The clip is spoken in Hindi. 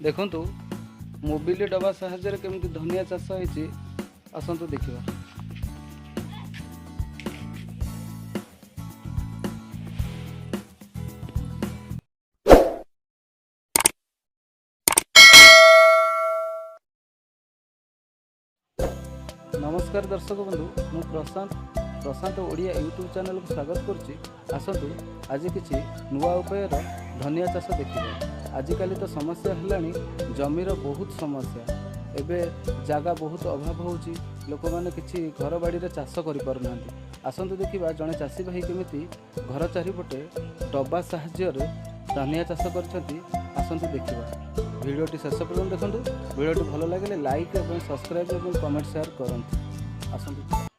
देखंतु मोबिल डबा साहाय्य केमती धनिया चाष होती आसतु देखा। नमस्कार दर्शक बंधु, मु प्रशांत ओडिया यूट्यूब चैनल को स्वागत करुच्ची। आसतु आज किसी नुआ उपायर धनिया चाष देखिए। आजिकल तो समस्या है जमीर बहुत समस्या, एवं जगह बहुत अभाव होची, लोक मैंने किसी घर बाड़ी चाष कर। आसतु देखा जड़े चाषी भाई केमी घर चारिपटे डब्बा साहाय्य धनिया चाष कर। आसतु देखा भिडियोटी शेष पर्यटन देखूँ। भिडियोटी भल लगे लाइक और सब्सक्राइब और कमेंट शेयर करते। आसतु।